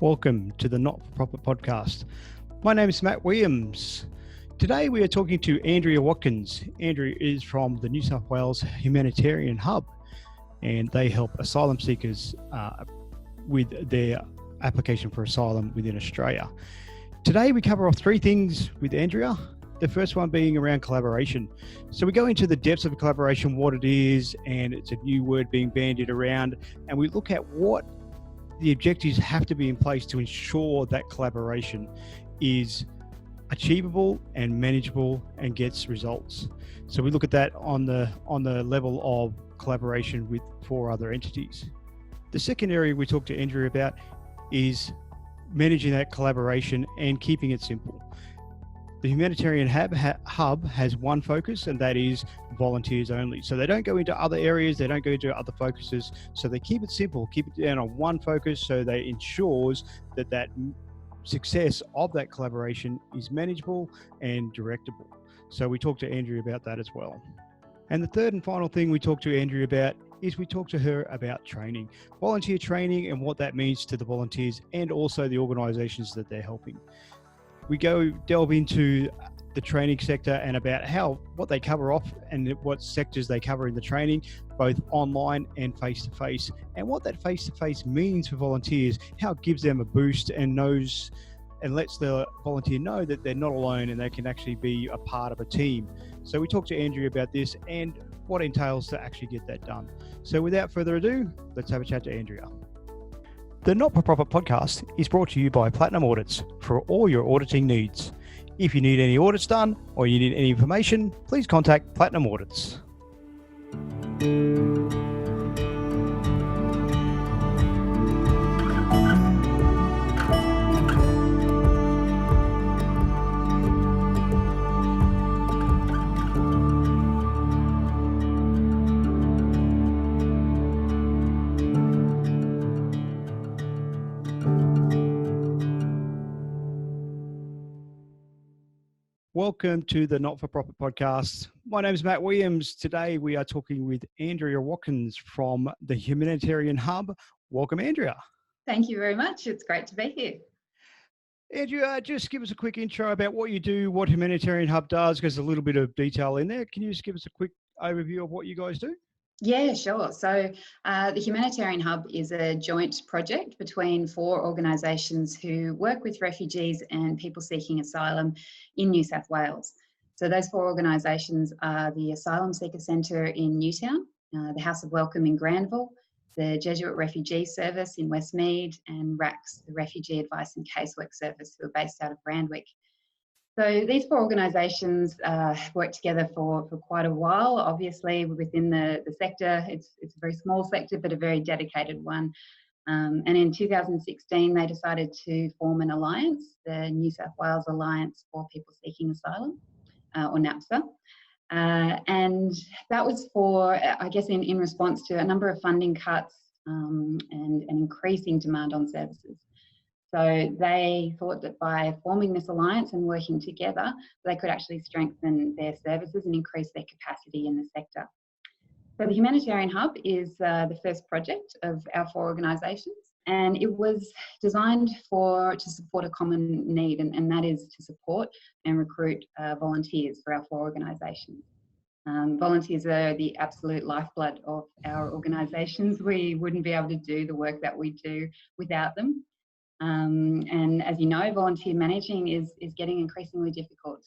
Welcome to the Not-for-Profit Podcast. My name is Matt Williams. Today we are talking to Andrea Watkins. Andrea is from the New South Wales Humanitarian Hub, and they help asylum seekers with their application for asylum within Australia. Today we cover off three things with Andrea. The first one being around collaboration. So we go into the depths of collaboration, what it is, and it's a new word being bandied around, and we look at what the objectives have to be in place to ensure that collaboration is achievable and manageable and gets results. So we look at that on the level of collaboration with four other entities. The second area we talk to Andrea about is managing that collaboration and keeping it simple. The Humanitarian Hub has one focus, and that is volunteers only. So they don't go into other areas, they don't go into other focuses. So they keep it simple, keep it down on one focus, so that ensures that success of that collaboration is manageable and directable. So we talk to Andrea about that as well. And the third and final thing we talk to Andrea about is we talk to her about training, volunteer training, and what that means to the volunteers and also the organisations that they're helping. We delve into the training sector and about what they cover off and what sectors they cover in the training, both online and face-to-face, and what that face-to-face means for volunteers, how it gives them a boost and lets the volunteer know that they're not alone and they can actually be a part of a team. So we talked to Andrea about this and what it entails to actually get that done. So without further ado, let's have a chat to Andrea. The Not-for-Profit Podcast is brought to you by Platinum Audits for all your auditing needs. If you need any audits done or you need any information, please contact Platinum Audits. Welcome to the Not-for-Profit Podcast. My name is Matt Williams. Today we are talking with Andrea Watkins from the Humanitarian Hub. Welcome, Andrea. Thank you very much. It's great to be here. Andrea, just give us a quick intro about what you do, what Humanitarian Hub does, because there's a little bit of detail in there. Can you just give us a quick overview of what you guys do? Yeah, sure. So the Humanitarian Hub is a joint project between four organisations who work with refugees and people seeking asylum in New South Wales. So those four organisations are the Asylum Seeker Centre in Newtown, the House of Welcome in Granville, the Jesuit Refugee Service in Westmead, and RACS, the Refugee Advice and Casework Service, who are based out of Randwick. So these four organisations work together for quite a while. Obviously, within the sector, it's a very small sector, but a very dedicated one. And in 2016, they decided to form an alliance, the New South Wales Alliance for People Seeking Asylum, or NAPSA. And that was for, I guess, in response to a number of funding cuts and an increasing demand on services. So they thought that by forming this alliance and working together, they could actually strengthen their services and increase their capacity in the sector. So the Humanitarian Hub is the first project of our four organisations, and it was designed to support a common need, and that is to support and recruit volunteers for our four organisations. Volunteers are the absolute lifeblood of our organisations. We wouldn't be able to do the work that we do without them. And as you know, volunteer managing is getting increasingly difficult,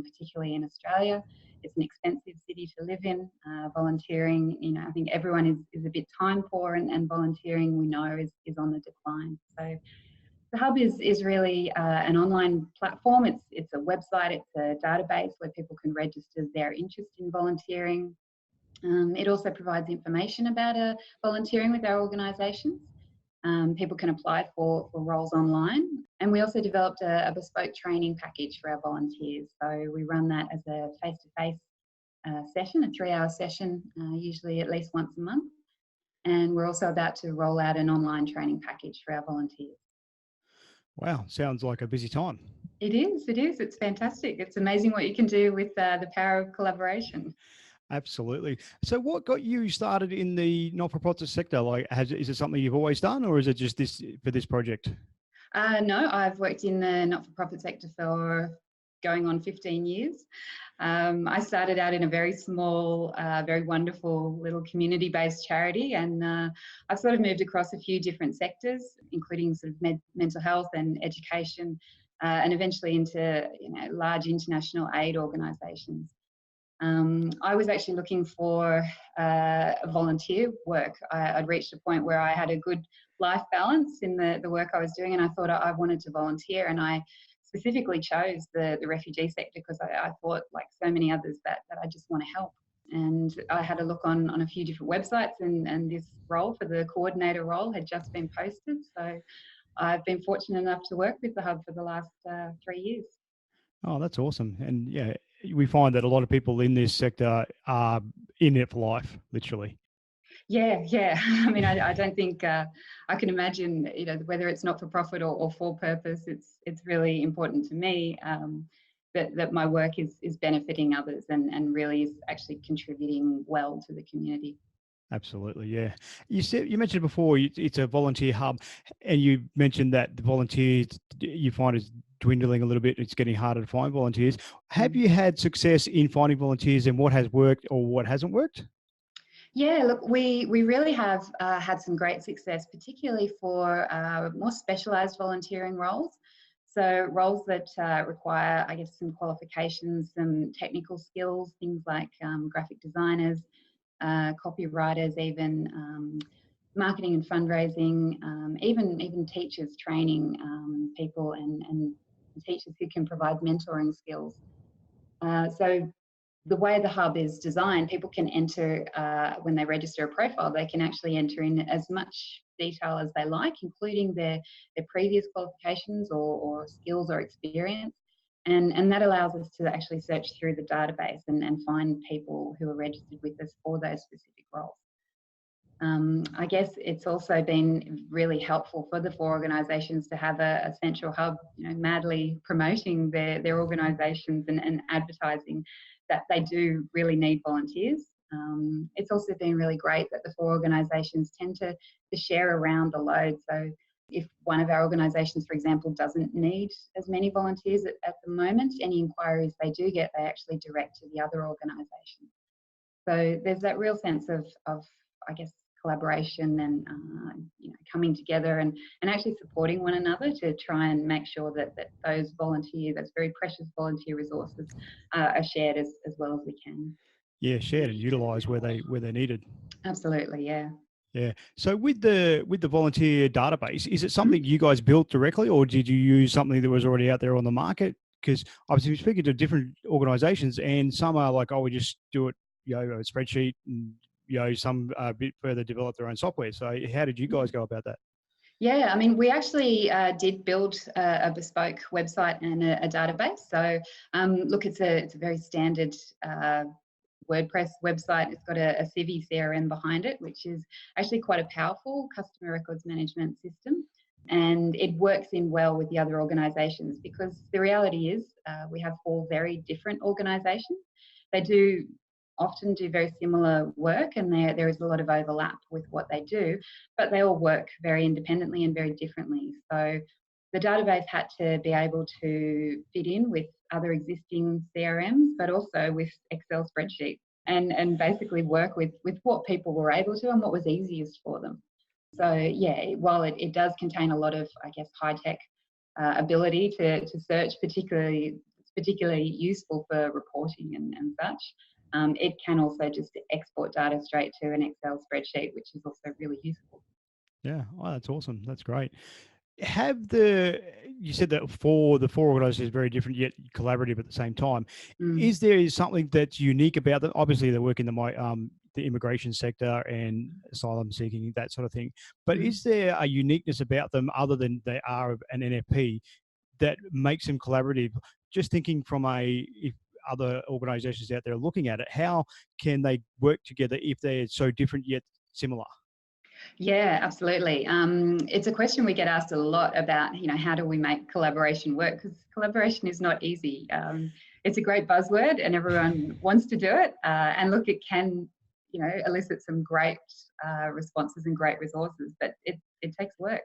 particularly in Australia. It's an expensive city to live in. Volunteering, I think everyone is a bit time poor, and volunteering, we know, is on the decline. So the Hub is really an online platform. It's a website, it's a database where people can register their interest in volunteering. It also provides information about volunteering with our organisations. People can apply for roles online. And we also developed a bespoke training package for our volunteers. So we run that as a face-to-face session, a 3-hour session, usually at least once a month. And we're also about to roll out an online training package for our volunteers. Wow, sounds like a busy time. It is. It's fantastic. It's amazing what you can do with the power of collaboration. Absolutely. So what got you started in the not-for-profit sector? Is it something you've always done, or is it just for this project? No, I've worked in the not-for-profit sector for going on 15 years. I started out in a very small, very wonderful little community-based charity, and I've sort of moved across a few different sectors, including sort of mental health and education, and eventually into large international aid organisations. I was actually looking for volunteer work. I'd reached a point where I had a good life balance in the work I was doing, and I thought I wanted to volunteer. And I specifically chose the refugee sector because I thought, like so many others, that I just want to help. And I had a look on a few different websites, and this role for the coordinator role had just been posted. So I've been fortunate enough to work with the Hub for the last 3 years. Oh, that's awesome. And yeah, we find that a lot of people in this sector are in it for life, literally. Yeah. I mean, I don't think I can imagine, whether it's not for profit or for purpose. It's really important to me that my work is benefiting others and really is actually contributing well to the community. Absolutely, yeah. You mentioned before it's a volunteer hub, and you mentioned that the volunteers you find is dwindling a little bit. It's getting harder to find volunteers. Have Mm. you had success in finding volunteers, and what has worked or what hasn't worked? Yeah, look, we really have had some great success, particularly for more specialised volunteering roles. So roles that require, I guess, some qualifications, some technical skills, things like graphic designers, copywriters, even marketing and fundraising, even teachers training people and teachers who can provide mentoring skills. So the way the hub is designed, people can enter, when they register a profile, they can actually enter in as much detail as they like, including their previous qualifications or skills or experience. And that allows us to actually search through the database and find people who are registered with us for those specific roles. I guess it's also been really helpful for the 4 organisations to have a central hub, madly promoting their organisations and advertising that they do really need volunteers. It's also been really great that the 4 organisations tend to share around the load. So if one of our organisations, for example, doesn't need as many volunteers at the moment, any inquiries they do get, they actually direct to the other organisation. So there's that real sense of I guess, collaboration and coming together and actually supporting one another to try and make sure that those very precious volunteer resources are shared as well as we can. Yeah, shared and utilised where they're needed. Absolutely, yeah. Yeah. So with the volunteer database, is it something you guys built directly, or did you use something that was already out there on the market? Because I've been speaking to different organisations, and some are like, "Oh, we just do it, a spreadsheet," and some a bit further develop their own software. So how did you guys go about that? Yeah, I mean, we actually did build a bespoke website and a database. So, look, it's a very standard WordPress website. It's got a Civi CRM behind it, which is actually quite a powerful customer records management system. And it works in well with the other organisations because the reality is we have 4 very different organisations. They do often do very similar work, and there is a lot of overlap with what they do, but they all work very independently and very differently. So the database had to be able to fit in with other existing CRMs, but also with Excel spreadsheets and basically work with what people were able to and what was easiest for them. So yeah, while it does contain a lot of, I guess, high-tech ability to search, particularly useful for reporting and such, it can also just export data straight to an Excel spreadsheet, which is also really useful. Yeah. Oh, that's awesome. That's great. You said that the 4 organisations are very different yet collaborative at the same time. Mm. Is there something that's unique about them? Obviously, they work in the immigration sector and asylum seeking, that sort of thing. But Mm. is there a uniqueness about them other than they are an NFP that makes them collaborative? Just thinking from if other organisations out there are looking at it, how can they work together if they're so different yet similar? Yeah, absolutely. It's a question we get asked a lot about, how do we make collaboration work? Because collaboration is not easy. It's a great buzzword and everyone wants to do it. And look, it can, elicit some great responses and great resources, but it takes work.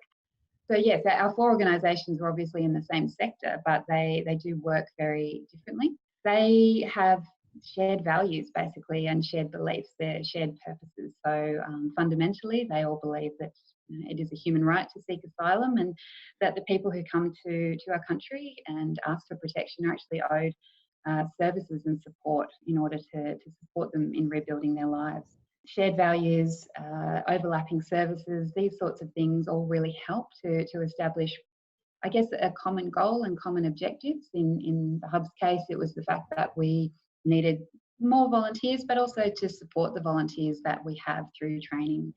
So yes, our four organisations were obviously in the same sector, but they do work very differently. They have shared values basically and shared beliefs, they're shared purposes. So fundamentally, they all believe that it is a human right to seek asylum, and that the people who come to our country and ask for protection are actually owed services and support in order to support them in rebuilding their lives. Shared values, overlapping services, these sorts of things all really help to establish, I guess, a common goal and common objectives. In the Hub's case, it was the fact that we needed more volunteers, but also to support the volunteers that we have through training.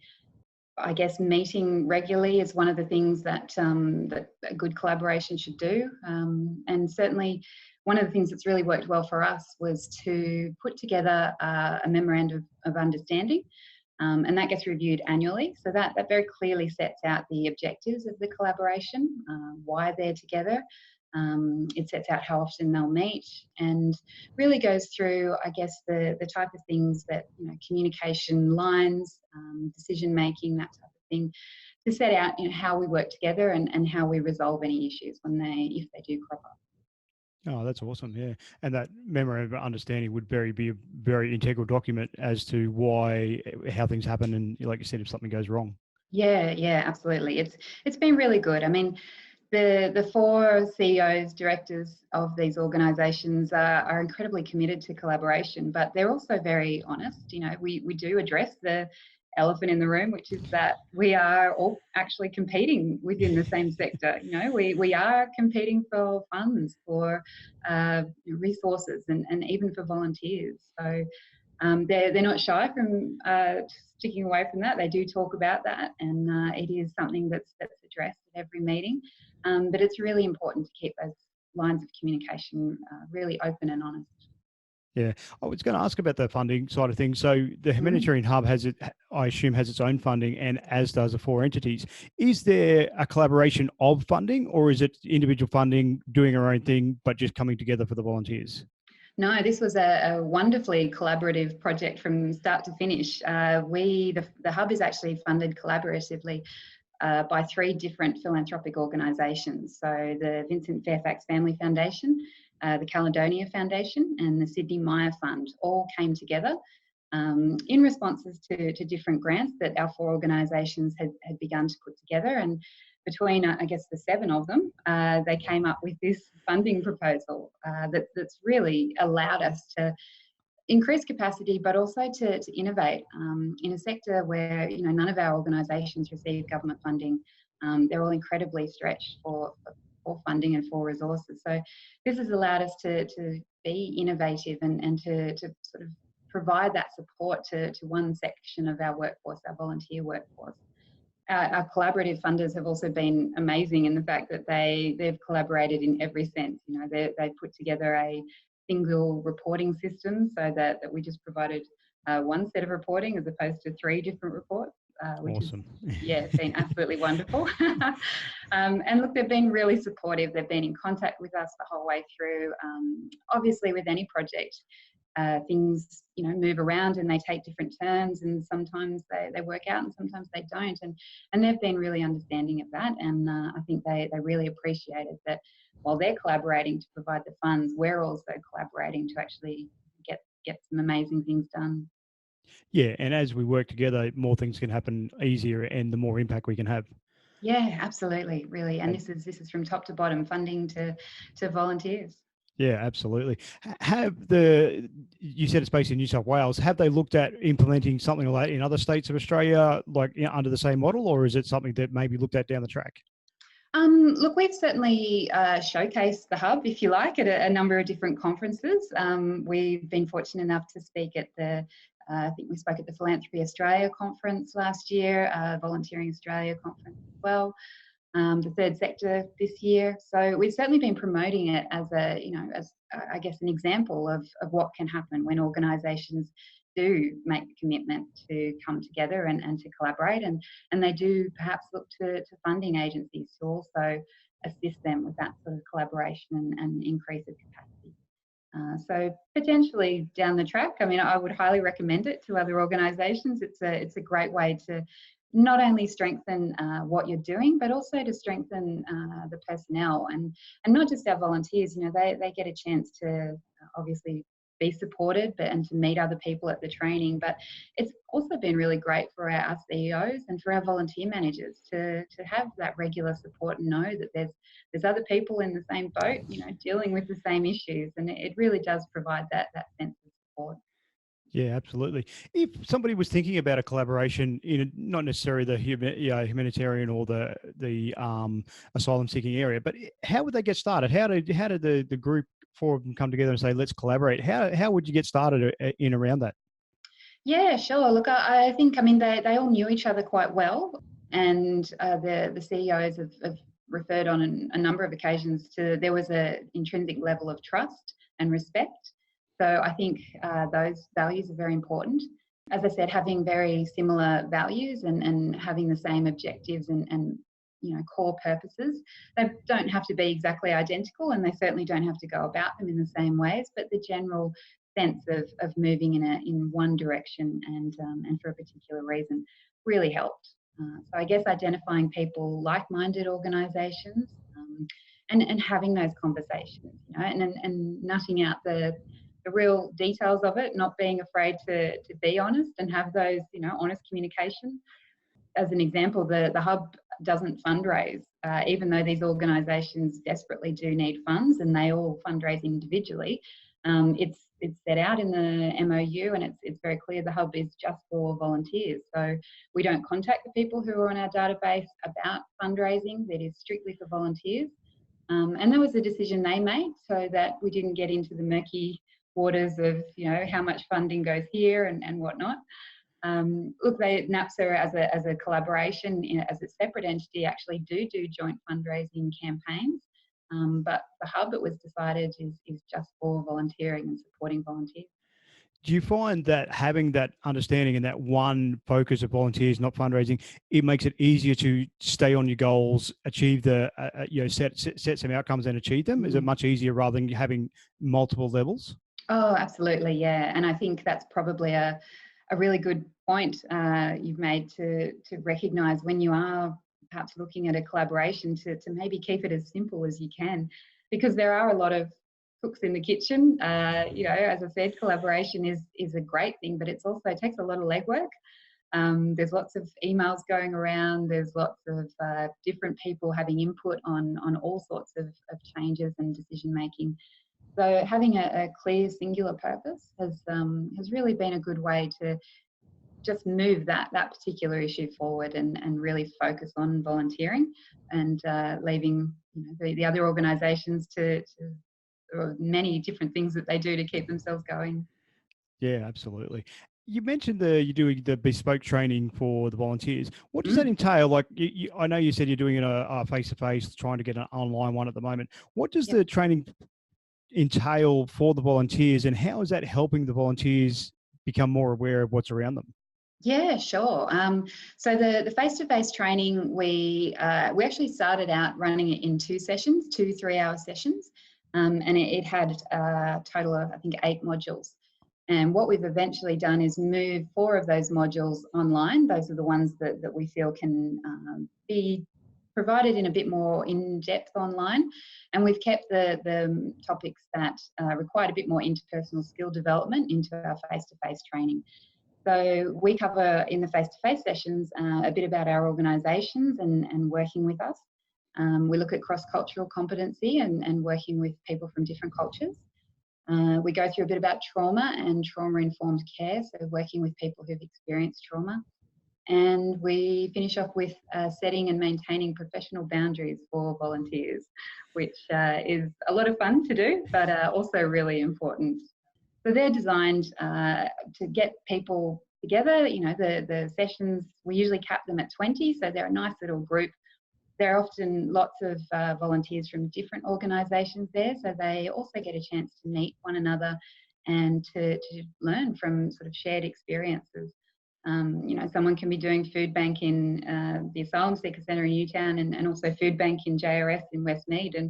I guess meeting regularly is one of the things that that a good collaboration should do, and certainly one of the things that's really worked well for us was to put together a memorandum of understanding, and that gets reviewed annually. So that very clearly sets out the objectives of the collaboration, why they're together. It sets out how often they'll meet, and really goes through, I guess, the type of things that, communication lines, decision making, that type of thing, to set out, how we work together and how we resolve any issues if they do crop up. Oh, that's awesome. Yeah. And that memorandum of understanding would be a very integral document as to how things happen. And like you said, if something goes wrong. Yeah, absolutely. It's been really good. I mean, the four CEOs, directors of these organisations are incredibly committed to collaboration, but they're also very honest. We do address the elephant in the room, which is that we are all actually competing within the same sector. We are competing for funds, for resources, and even for volunteers. So they're not shy from sticking away from that. They do talk about that, and it is something that's addressed at every meeting. But it's really important to keep those lines of communication really open and honest. Yeah, I was going to ask about the funding side of things. So the Mhm. Humanitarian Hub I assume, has its own funding, and as does the four entities. Is there a collaboration of funding, or is it individual funding doing our own thing, but just coming together for the volunteers? No, this was a wonderfully collaborative project from start to finish. The Hub is actually funded collaboratively by three different philanthropic organisations. So the Vincent Fairfax Family Foundation, the Caledonia Foundation, and the Sydney Myer Fund all came together in responses to different grants that our four organisations had begun to put together. And between, I guess, the seven of them, they came up with this funding proposal that's really allowed us to increase capacity, but also to innovate in a sector where none of our organisations receive government funding. They're all incredibly stretched for funding and for resources. So this has allowed us to be innovative and to sort of provide that support to one section of our workforce, our volunteer workforce. Our collaborative funders have also been amazing in the fact that they've collaborated in every sense. They've put together a single reporting system so that we just provided one set of reporting as opposed to three different reports, which is, Awesome. it's been absolutely wonderful. And look, they've been really supportive. They've been in contact with us the whole way through. Obviously, with any project, things move around and they take different turns, and sometimes they work out and sometimes they don't, and they've been really understanding of that, and I think they really appreciated that while they're collaborating to provide the funds, we're also collaborating to actually get some amazing things done. Yeah, and as we work together, more things can happen easier, and the more impact we can have. Yeah, absolutely, really. And And this is from top to bottom, funding to volunteers. yeah, absolutely. You said it's based in New South Wales. Have they looked at implementing something like that in other states of Australia, like under the same model, or is it something that may be looked at down the track? Look, we've certainly showcased the Hub, if you like, at a number of different conferences. We've been fortunate enough to speak at I think we spoke at the Philanthropy Australia conference last year, Volunteering Australia conference as well, the third sector this year. So we've certainly been promoting it as I guess, an example of what can happen when organisations do make the commitment to come together and to collaborate, and they do perhaps look to funding agencies to also assist them with that sort of collaboration and increase of capacity. So potentially down the track, I mean, I would highly recommend it to other organisations. It's a great way to not only strengthen what you're doing, but also to strengthen the personnel and not just our volunteers. You know, they get a chance to obviously be supported and to meet other people at the training. But it's also been really great for our CEOs and for our volunteer managers to have that regular support and know that there's other people in the same boat, you know, dealing with the same issues. And it really does provide that sense of support. Yeah, absolutely. If somebody was thinking about a collaboration in not necessarily the humanitarian or the asylum seeking area, but how would they get started? How did the group, four of them, come together and say, let's collaborate? How would you get started in around that? Yeah, sure. Look, I think, I mean, they all knew each other quite well, and the CEOs have referred on a number of occasions to there was an intrinsic level of trust and respect. So I think those values are very important. As I said, having very similar values and having the same objectives and you know, core purposes. They don't have to be exactly identical, and they certainly don't have to go about them in the same ways, but the general sense of moving in one direction and for a particular reason really helped. So I guess identifying people, like-minded organisations, and having those conversations, you know, and nutting out the real details of it, not being afraid to be honest and have those, you know, honest communication. As an example, the hub doesn't fundraise, even though these organisations desperately do need funds and they all fundraise individually. It's set out in the MOU, and it's very clear the hub is just for volunteers. So we don't contact the people who are on our database about fundraising. That is strictly for volunteers. And that was a decision they made so that we didn't get into the murky waters of, you know, how much funding goes here and whatnot. Look, NAPSA as a collaboration, as a separate entity, actually do joint fundraising campaigns. But the hub, it was decided, is just for volunteering and supporting volunteers. Do you find that having that understanding and that one focus of volunteers, not fundraising, it makes it easier to stay on your goals, achieve the, set some outcomes and achieve them? Is it much easier rather than having multiple levels? Oh, absolutely, yeah. And I think that's probably a really good point you've made to recognise when you are perhaps looking at a collaboration to maybe keep it as simple as you can, because there are a lot of cooks in the kitchen. You know, as I said, collaboration is a great thing, but it's also takes a lot of legwork. There's lots of emails going around. There's lots of different people having input on all sorts of changes and decision making. So having a clear, singular purpose has really been a good way to just move that particular issue forward and really focus on volunteering and leaving, you know, the other organisations to many different things that they do to keep themselves going. Yeah, absolutely. You mentioned you're doing the bespoke training for the volunteers. What does that entail? Like, I know you said you're doing it a face-to-face, trying to get an online one at the moment. What does the training entail for the volunteers, and how is that helping the volunteers become more aware of what's around them? Yeah, sure. So the face-to-face training, we actually started out running it in 2 sessions, 2 3-hour sessions, and it had a total of, I think, 8 modules. And what we've eventually done is move 4 of those modules online. Those are the ones that we feel can be provided in a bit more in-depth online. And we've kept the topics that required a bit more interpersonal skill development into our face-to-face training. So we cover in the face-to-face sessions a bit about our organisations and working with us. We look at cross-cultural competency and working with people from different cultures. We go through a bit about trauma and trauma-informed care, so working with people who've experienced trauma. And we finish off with setting and maintaining professional boundaries for volunteers, which is a lot of fun to do, but also really important. So they're designed to get people together. You know, the sessions, we usually cap them at 20, so they're a nice little group. There are often lots of volunteers from different organisations there, so they also get a chance to meet one another and to learn from sort of shared experiences. You know, someone can be doing food bank in the Asylum Seeker Centre in Newtown and also food bank in JRS in Westmead, and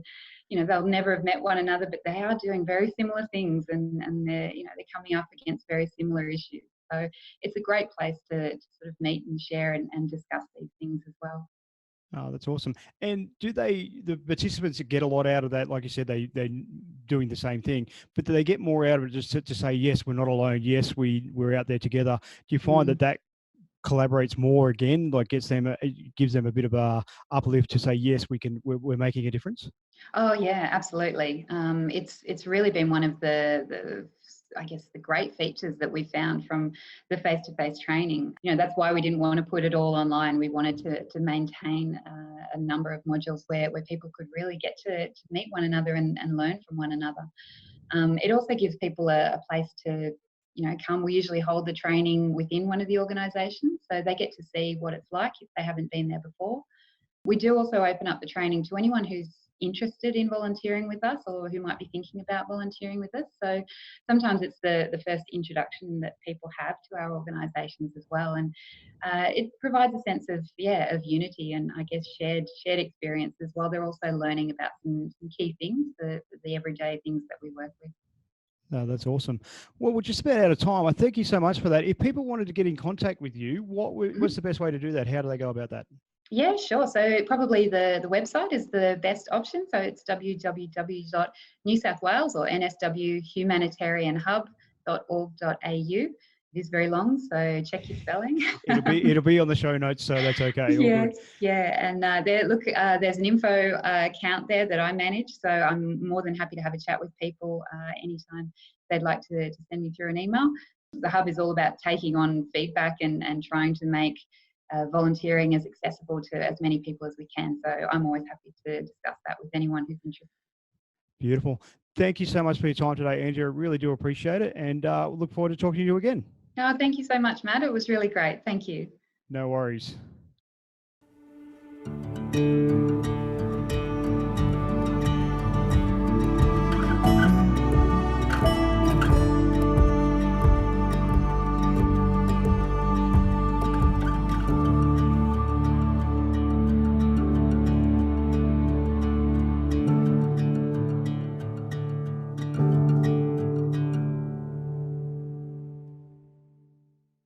you know, they'll never have met one another, but they are doing very similar things, and they're, you know, they're coming up against very similar issues. So it's a great place to sort of meet and share and discuss these things as well. Oh, that's awesome. And do the participants get a lot out of that? Like you said, they're doing the same thing, but do they get more out of it just to say, yes, we're not alone. Yes, we're out there together. Do you find that collaborates more again, like it gives them a bit of a uplift to say, yes, we're making a difference? Oh yeah, absolutely. It's really been one of the I guess the great features that we found from the face-to-face training. That's why we didn't want to put it all online. We wanted to maintain a number of modules where people could really get to meet one another and learn from one another. It also gives people a place to come. We usually hold the training within one of the organisations, so they get to see what it's like if they haven't been there before. We do also open up the training to anyone who's interested in volunteering with us or who might be thinking about volunteering with us. So sometimes it's the first introduction that people have to our organisations as well, and it provides a sense of unity and I guess shared experiences while they're also learning about some key things, the everyday things that we work with. No, that's awesome. Well, we're just about out of time. I thank you so much for that. If people wanted to get in contact with you, what's the best way to do that? How do they go about that? Yeah, sure. So probably the website is the best option. So it's www.newsouthwales or nswhumanitarianhub.org.au. It is very long, so check your spelling. It'll be on the show notes, so that's okay. All good. Yeah, and there's an info account there that I manage, so I'm more than happy to have a chat with people anytime they'd like to send me through an email. The hub is all about taking on feedback and trying to make volunteering as accessible to as many people as we can. So I'm always happy to discuss that with anyone who's interested. Beautiful. Thank you so much for your time today, Andrea. Really do appreciate it, and look forward to talking to you again. Oh, thank you so much, Matt. It was really great. Thank you. No worries.